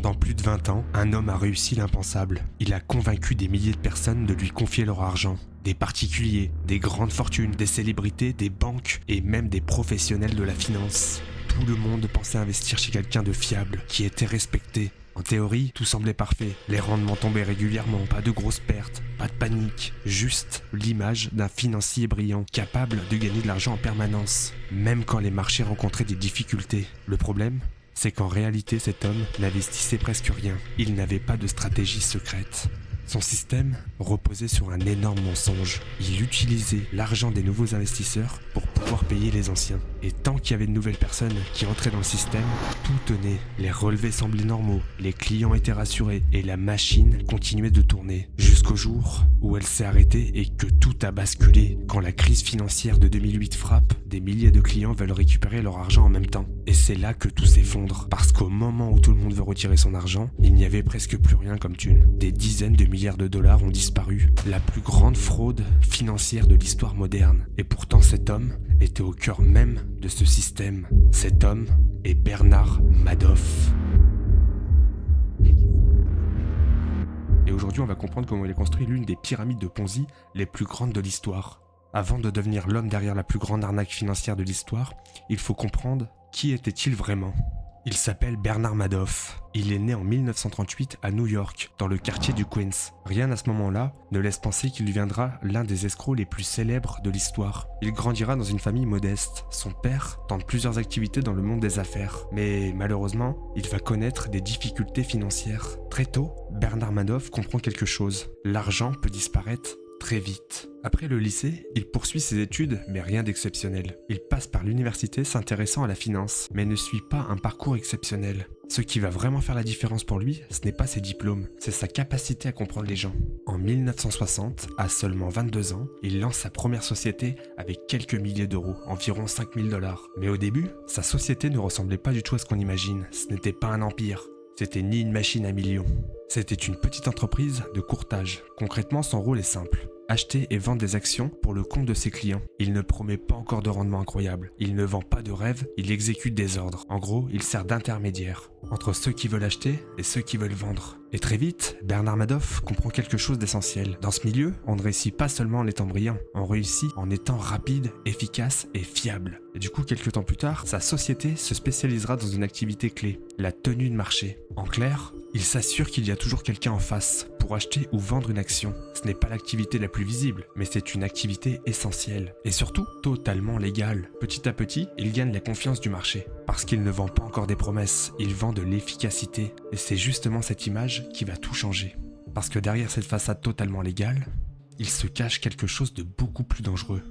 Pendant plus de 20 ans, un homme a réussi l'impensable. Il a convaincu des milliers de personnes de lui confier leur argent. Des particuliers, des grandes fortunes, des célébrités, des banques et même des professionnels de la finance. Tout le monde pensait investir chez quelqu'un de fiable, qui était respecté. En théorie, tout semblait parfait. Les rendements tombaient régulièrement, pas de grosses pertes, pas de panique. Juste l'image d'un financier brillant, capable de gagner de l'argent en permanence, même quand les marchés rencontraient des difficultés. Le problème, c'est qu'en réalité, cet homme n'investissait presque rien. Il n'avait pas de stratégie secrète. Son système reposait sur un énorme mensonge. Il utilisait l'argent des nouveaux investisseurs pour pouvoir payer les anciens. Et tant qu'il y avait de nouvelles personnes qui entraient dans le système, tout tenait. Les relevés semblaient normaux, les clients étaient rassurés et la machine continuait de tourner. Jusqu'au jour où elle s'est arrêtée et que tout a basculé. Quand la crise financière de 2008 frappe, des milliers de clients veulent récupérer leur argent en même temps. Et c'est là que tout s'effondre. Parce qu'au moment où tout le monde veut retirer son argent, il n'y avait presque plus rien comme thune. Des dizaines de milliards de dollars ont disparu. La plus grande fraude financière de l'histoire moderne. Et pourtant cet homme était au cœur même de ce système. Cet homme est Bernard Madoff. Et aujourd'hui, on va comprendre comment il a construit l'une des pyramides de Ponzi les plus grandes de l'histoire. Avant de devenir l'homme derrière la plus grande arnaque financière de l'histoire, il faut comprendre qui était-il vraiment. Il s'appelle Bernard Madoff. Il est né en 1938 à New York, dans le quartier du Queens. Rien à ce moment-là ne laisse penser qu'il deviendra l'un des escrocs les plus célèbres de l'histoire. Il grandira dans une famille modeste. Son père tente plusieurs activités dans le monde des affaires. Mais malheureusement, il va connaître des difficultés financières. Très tôt, Bernard Madoff comprend quelque chose. L'argent peut disparaître très vite. Après le lycée, il poursuit ses études, mais rien d'exceptionnel. Il passe par l'université s'intéressant à la finance, mais ne suit pas un parcours exceptionnel. Ce qui va vraiment faire la différence pour lui, ce n'est pas ses diplômes, c'est sa capacité à comprendre les gens. En 1960, à seulement 22 ans, il lance sa première société avec quelques milliers d'euros, environ 5000 $. Mais au début, sa société ne ressemblait pas du tout à ce qu'on imagine. Ce n'était pas un empire. C'était ni une machine à millions. C'était une petite entreprise de courtage. Concrètement, son rôle est simple. Acheter et vendre des actions pour le compte de ses clients. Il ne promet pas encore de rendement incroyable. Il ne vend pas de rêves, il exécute des ordres. En gros, il sert d'intermédiaire entre ceux qui veulent acheter et ceux qui veulent vendre. Et très vite, Bernard Madoff comprend quelque chose d'essentiel. Dans ce milieu, on ne réussit pas seulement en étant brillant, on réussit en étant rapide, efficace et fiable. Et du coup, quelques temps plus tard, sa société se spécialisera dans une activité clé, la tenue de marché. En clair, il s'assure qu'il y a toujours quelqu'un en face pour acheter ou vendre une action. Ce n'est pas l'activité la plus visible, mais c'est une activité essentielle. Et surtout, totalement légale. Petit à petit, il gagne la confiance du marché. Parce qu'il ne vend pas encore des promesses, il vend de l'efficacité. Et c'est justement cette image qui va tout changer. Parce que derrière cette façade totalement légale, il se cache quelque chose de beaucoup plus dangereux.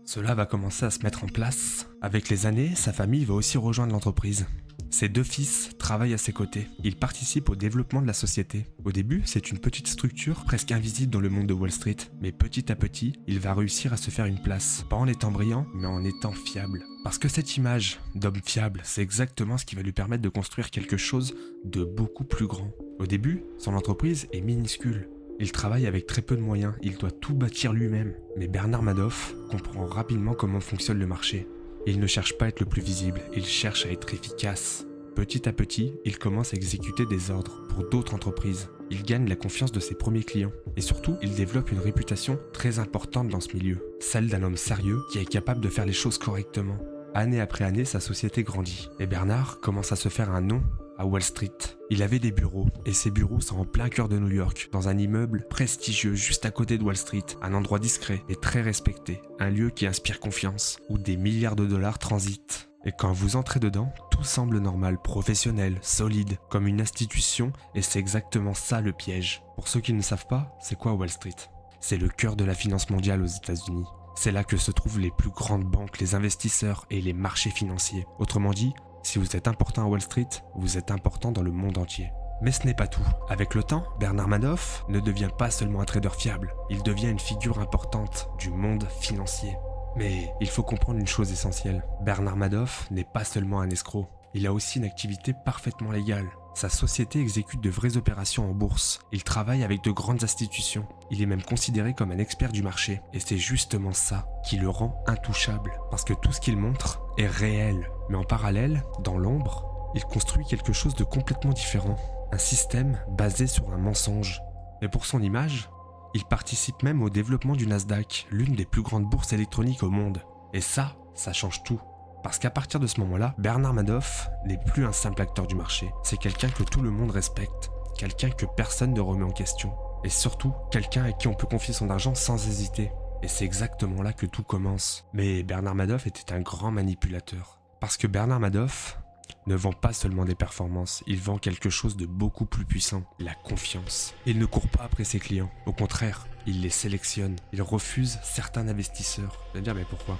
Cela va commencer à se mettre en place. Avec les années, sa famille va aussi rejoindre l'entreprise. Ses deux fils travaillent à ses côtés. Ils participent au développement de la société. Au début, c'est une petite structure presque invisible dans le monde de Wall Street. Mais petit à petit, il va réussir à se faire une place. Pas en étant brillant, mais en étant fiable. Parce que cette image d'homme fiable, c'est exactement ce qui va lui permettre de construire quelque chose de beaucoup plus grand. Au début, son entreprise est minuscule. Il travaille avec très peu de moyens, il doit tout bâtir lui-même. Mais Bernard Madoff comprend rapidement comment fonctionne le marché. Il ne cherche pas à être le plus visible, il cherche à être efficace. Petit à petit, il commence à exécuter des ordres pour d'autres entreprises. Il gagne la confiance de ses premiers clients. Et surtout, il développe une réputation très importante dans ce milieu. Celle d'un homme sérieux qui est capable de faire les choses correctement. Année après année, sa société grandit. Et Bernard commence à se faire un nom à Wall Street. Il avait des bureaux, et ces bureaux sont en plein cœur de New York, dans un immeuble prestigieux juste à côté de Wall Street, un endroit discret et très respecté, un lieu qui inspire confiance, où des milliards de dollars transitent. Et quand vous entrez dedans, tout semble normal, professionnel, solide, comme une institution, et c'est exactement ça le piège. Pour ceux qui ne savent pas, c'est quoi Wall Street ? C'est le cœur de la finance mondiale aux États-Unis. C'est là que se trouvent les plus grandes banques, les investisseurs et les marchés financiers. Autrement dit, si vous êtes important à Wall Street, vous êtes important dans le monde entier. Mais ce n'est pas tout. Avec le temps, Bernard Madoff ne devient pas seulement un trader fiable, il devient une figure importante du monde financier. Mais il faut comprendre une chose essentielle. Bernard Madoff n'est pas seulement un escroc, il a aussi une activité parfaitement légale. Sa société exécute de vraies opérations en bourse. Il travaille avec de grandes institutions. Il est même considéré comme un expert du marché. Et c'est justement ça qui le rend intouchable. Parce que tout ce qu'il montre est réel. Mais en parallèle, dans l'ombre, il construit quelque chose de complètement différent. un système basé sur un mensonge. Mais pour son image, il participe même au développement du Nasdaq, l'une des plus grandes bourses électroniques au monde. Et ça change tout. Parce qu'à partir de ce moment-là, Bernard Madoff n'est plus un simple acteur du marché. C'est quelqu'un que tout le monde respecte, quelqu'un que personne ne remet en question. Et surtout, quelqu'un à qui on peut confier son argent sans hésiter. Et c'est exactement là que tout commence. Mais Bernard Madoff était un grand manipulateur. Parce que Bernard Madoff ne vend pas seulement des performances, il vend quelque chose de beaucoup plus puissant, la confiance. Il ne court pas après ses clients, au contraire, il les sélectionne, il refuse certains investisseurs. Vous allez me dire, mais pourquoi ?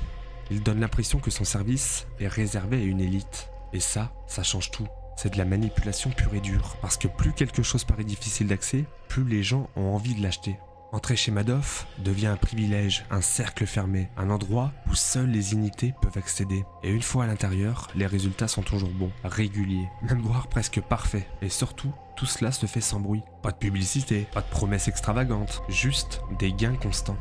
Il donne l'impression que son service est réservé à une élite. Et ça change tout. C'est de la manipulation pure et dure. Parce que plus quelque chose paraît difficile d'accès, plus les gens ont envie de l'acheter. Entrer chez Madoff devient un privilège, un cercle fermé, un endroit où seules les initiés peuvent accéder. Et une fois à l'intérieur, les résultats sont toujours bons, réguliers, même voire presque parfaits. Et surtout, tout cela se fait sans bruit. Pas de publicité, pas de promesses extravagantes, juste des gains constants.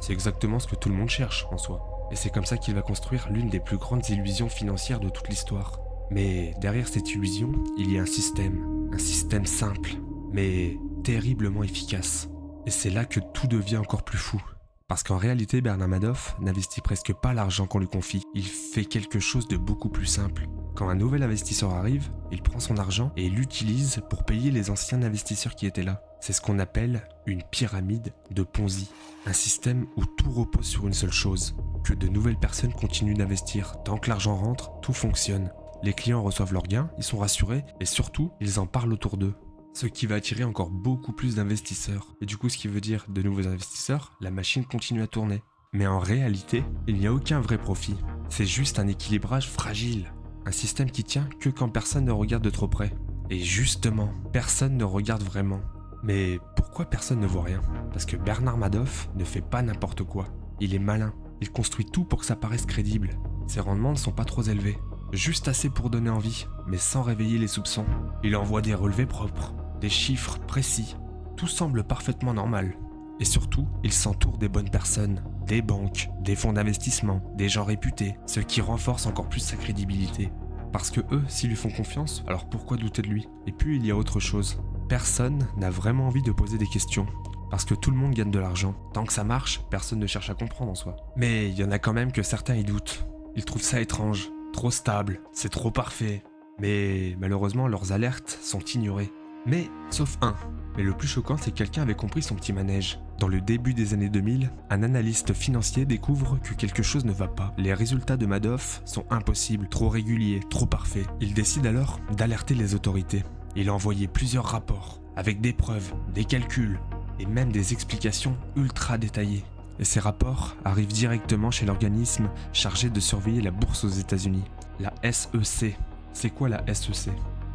C'est exactement ce que tout le monde cherche en soi. Et c'est comme ça qu'il va construire l'une des plus grandes illusions financières de toute l'histoire. Mais derrière cette illusion, il y a un système simple, mais terriblement efficace. Et c'est là que tout devient encore plus fou. Parce qu'en réalité, Bernard Madoff n'investit presque pas l'argent qu'on lui confie. Il fait quelque chose de beaucoup plus simple. Quand un nouvel investisseur arrive, il prend son argent et l'utilise pour payer les anciens investisseurs qui étaient là. C'est ce qu'on appelle une pyramide de Ponzi. Un système où tout repose sur une seule chose, que de nouvelles personnes continuent d'investir. Tant que l'argent rentre, tout fonctionne. Les clients reçoivent leurs gains, ils sont rassurés et surtout, ils en parlent autour d'eux. Ce qui va attirer encore beaucoup plus d'investisseurs. Et du coup, ce qui veut dire de nouveaux investisseurs, la machine continue à tourner. Mais en réalité, il n'y a aucun vrai profit. C'est juste un équilibrage fragile. Un système qui tient que quand personne ne regarde de trop près. Et justement, personne ne regarde vraiment. Mais pourquoi personne ne voit rien ? Parce que Bernard Madoff ne fait pas n'importe quoi. Il est malin. Il construit tout pour que ça paraisse crédible. Ses rendements ne sont pas trop élevés. Juste assez pour donner envie, mais sans réveiller les soupçons. Il envoie des relevés propres, des chiffres précis. Tout semble parfaitement normal. Et surtout, il s'entoure des bonnes personnes, des banques, des fonds d'investissement, des gens réputés, ce qui renforce encore plus sa crédibilité. Parce que eux, s'ils lui font confiance, alors pourquoi douter de lui ? Et puis il y a autre chose. Personne n'a vraiment envie de poser des questions. Parce que tout le monde gagne de l'argent. Tant que ça marche, personne ne cherche à comprendre en soi. Mais il y en a quand même que certains y doutent. Ils trouvent ça étrange, trop stable, c'est trop parfait. Mais malheureusement, leurs alertes sont ignorées. Mais, sauf un. Mais le plus choquant, c'est que quelqu'un avait compris son petit manège. Dans le début des années 2000, un analyste financier découvre que quelque chose ne va pas. Les résultats de Madoff sont impossibles, trop réguliers, trop parfaits. Il décide alors d'alerter les autorités. Il a envoyé plusieurs rapports, avec des preuves, des calculs, et même des explications ultra détaillées. Et ces rapports arrivent directement chez l'organisme chargé de surveiller la bourse aux États-Unis, la SEC. C'est quoi la SEC ?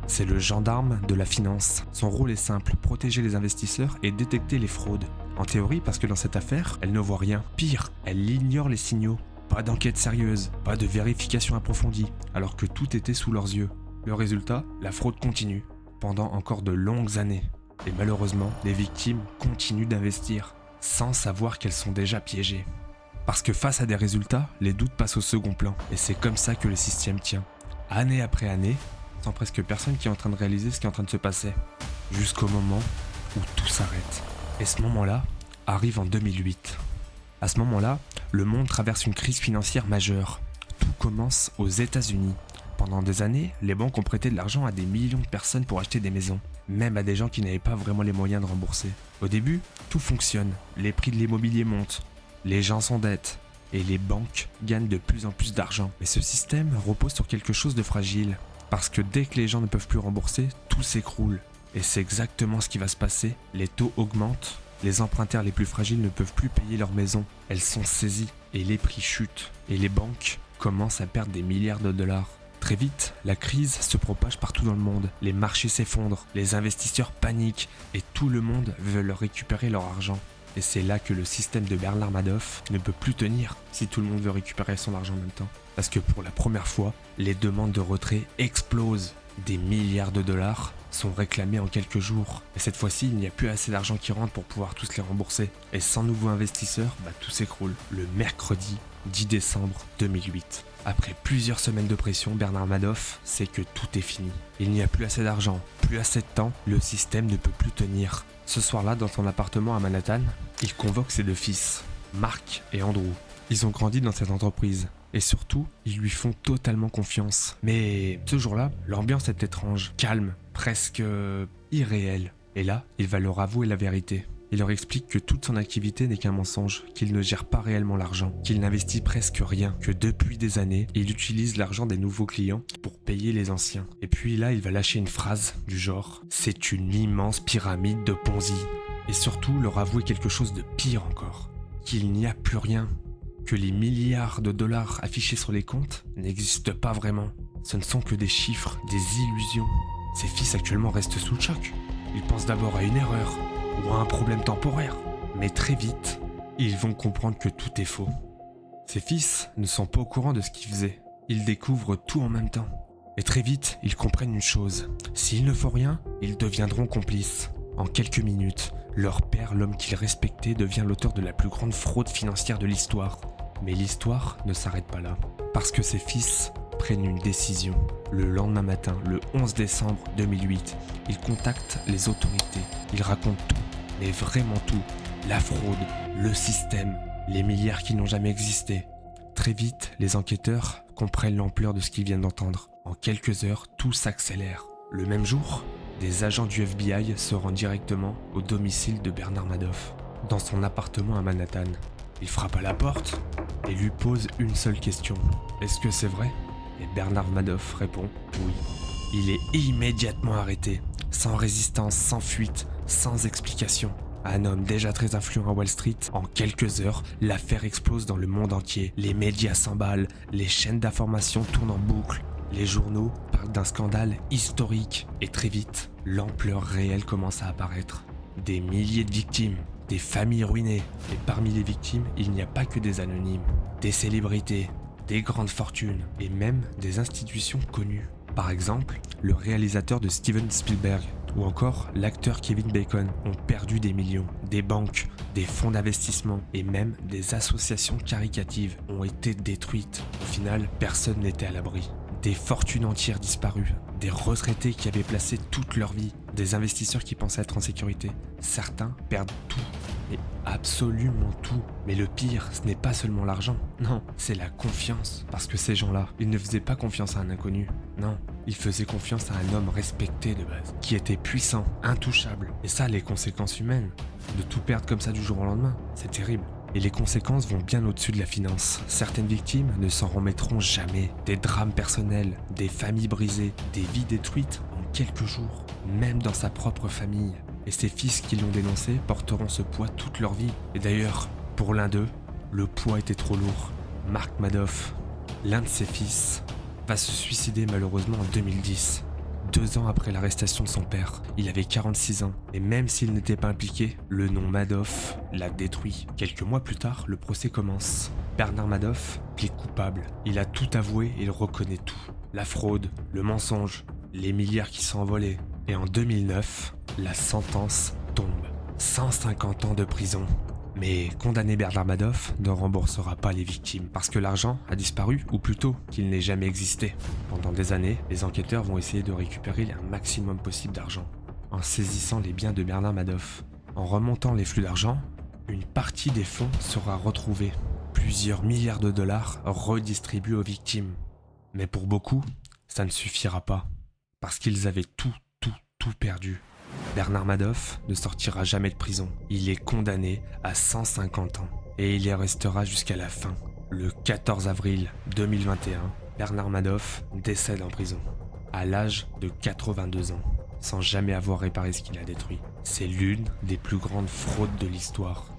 C'est le gendarme de la finance. Son rôle est simple, protéger les investisseurs et détecter les fraudes. En théorie, parce que dans cette affaire, elle ne voit rien. Pire, elle ignore les signaux. Pas d'enquête sérieuse, pas de vérification approfondie, alors que tout était sous leurs yeux. Le résultat, la fraude continue, pendant encore de longues années. Et malheureusement, les victimes continuent d'investir, sans savoir qu'elles sont déjà piégées. Parce que face à des résultats, les doutes passent au second plan. Et c'est comme ça que le système tient. Année après année, sans presque personne qui est en train de réaliser ce qui est en train de se passer. Jusqu'au moment où tout s'arrête. Et ce moment-là arrive en 2008. À ce moment-là, le monde traverse une crise financière majeure. Tout commence aux États-Unis. Pendant des années, les banques ont prêté de l'argent à des millions de personnes pour acheter des maisons, même à des gens qui n'avaient pas vraiment les moyens de rembourser. Au début, tout fonctionne, les prix de l'immobilier montent, les gens s'endettent, et les banques gagnent de plus en plus d'argent. Mais ce système repose sur quelque chose de fragile, parce que dès que les gens ne peuvent plus rembourser, tout s'écroule. Et c'est exactement ce qui va se passer, les taux augmentent, les emprunteurs les plus fragiles ne peuvent plus payer leurs maisons, elles sont saisies, et les prix chutent, et les banques commencent à perdre des milliards de dollars. Très vite, la crise se propage partout dans le monde, les marchés s'effondrent, les investisseurs paniquent et tout le monde veut leur récupérer leur argent. Et c'est là que le système de Bernard Madoff ne peut plus tenir si tout le monde veut récupérer son argent en même temps. Parce que pour la première fois, les demandes de retrait explosent. Des milliards de dollars sont réclamés en quelques jours. Et cette fois-ci, il n'y a plus assez d'argent qui rentre pour pouvoir tous les rembourser. Et sans nouveaux investisseurs, tout s'écroule. Le mercredi 10 décembre 2008. Après plusieurs semaines de pression, Bernard Madoff sait que tout est fini. Il n'y a plus assez d'argent, plus assez de temps, le système ne peut plus tenir. Ce soir-là, dans son appartement à Manhattan, il convoque ses deux fils, Mark et Andrew. Ils ont grandi dans cette entreprise. Et surtout, ils lui font totalement confiance. Mais ce jour-là, l'ambiance est étrange, calme, presque irréelle. Et là, il va leur avouer la vérité. Il leur explique que toute son activité n'est qu'un mensonge, qu'il ne gère pas réellement l'argent, qu'il n'investit presque rien, que depuis des années, il utilise l'argent des nouveaux clients pour payer les anciens. Et puis là, il va lâcher une phrase du genre « C'est une immense pyramide de Ponzi ». Et surtout, leur avouer quelque chose de pire encore, qu'il n'y a plus rien, que les milliards de dollars affichés sur les comptes n'existent pas vraiment. Ce ne sont que des chiffres, des illusions. Ses fils actuellement restent sous le choc. Ils pensent d'abord à une erreur ou à un problème temporaire. Mais très vite, ils vont comprendre que tout est faux. Ses fils ne sont pas au courant de ce qu'ils faisaient. Ils découvrent tout en même temps. Et très vite, ils comprennent une chose. S'ils ne font rien, ils deviendront complices. En quelques minutes, leur père, l'homme qu'ils respectaient, devient l'auteur de la plus grande fraude financière de l'histoire. Mais l'histoire ne s'arrête pas là, parce que ses fils prennent une décision. Le lendemain matin, le 11 décembre 2008, ils contactent les autorités. Ils racontent tout, mais vraiment tout. La fraude, le système, les milliards qui n'ont jamais existé. Très vite, les enquêteurs comprennent l'ampleur de ce qu'ils viennent d'entendre. En quelques heures, tout s'accélère. Le même jour, des agents du FBI se rendent directement au domicile de Bernard Madoff, dans son appartement à Manhattan. Il frappe à la porte et lui pose une seule question. Est-ce que c'est vrai ? Et Bernard Madoff répond oui. Il est immédiatement arrêté, sans résistance, sans fuite, sans explication. Un homme déjà très influent à Wall Street, en quelques heures, l'affaire explose dans le monde entier. Les médias s'emballent, les chaînes d'information tournent en boucle. Les journaux parlent d'un scandale historique. Et très vite, l'ampleur réelle commence à apparaître. Des milliers de victimes, des familles ruinées. Et parmi les victimes, il n'y a pas que des anonymes, des célébrités, des grandes fortunes et même des institutions connues. Par exemple, le réalisateur de Steven Spielberg ou encore l'acteur Kevin Bacon ont perdu des millions. Des banques, des fonds d'investissement et même des associations caritatives ont été détruites. Au final, personne n'était à l'abri. Des fortunes entières disparues, des retraités qui avaient placé toute leur vie, des investisseurs qui pensaient être en sécurité. Certains perdent tout, et absolument tout. Mais le pire, ce n'est pas seulement l'argent, non, c'est la confiance. Parce que ces gens-là, ils ne faisaient pas confiance à un inconnu, non, ils faisaient confiance à un homme respecté de base, qui était puissant, intouchable. Et ça, les conséquences humaines, de tout perdre comme ça du jour au lendemain, c'est terrible. Et les conséquences vont bien au-dessus de la finance. Certaines victimes ne s'en remettront jamais. Des drames personnels, des familles brisées, des vies détruites en quelques jours, même dans sa propre famille. Et ses fils qui l'ont dénoncé porteront ce poids toute leur vie. Et d'ailleurs, pour l'un d'eux, le poids était trop lourd. Mark Madoff, l'un de ses fils, va se suicider malheureusement en 2010. 2 ans après l'arrestation de son père, il avait 46 ans, et même s'il n'était pas impliqué, le nom Madoff l'a détruit. Quelques mois plus tard, le procès commence. Bernard Madoff plaide coupable. Il a tout avoué et il reconnaît tout. La fraude, le mensonge, les milliards qui sont envolés. Et en 2009, la sentence tombe. 150 ans de prison. Mais condamné Bernard Madoff ne remboursera pas les victimes parce que l'argent a disparu, ou plutôt qu'il n'ait jamais existé. Pendant des années, les enquêteurs vont essayer de récupérer un maximum possible d'argent en saisissant les biens de Bernard Madoff. En remontant les flux d'argent, une partie des fonds sera retrouvée. Plusieurs milliards de dollars redistribués aux victimes. Mais pour beaucoup, ça ne suffira pas parce qu'ils avaient tout perdu. Bernard Madoff ne sortira jamais de prison. Il est condamné à 150 ans et il y restera jusqu'à la fin. Le 14 avril 2021, Bernard Madoff décède en prison, à l'âge de 82 ans, sans jamais avoir réparé ce qu'il a détruit. C'est l'une des plus grandes fraudes de l'histoire.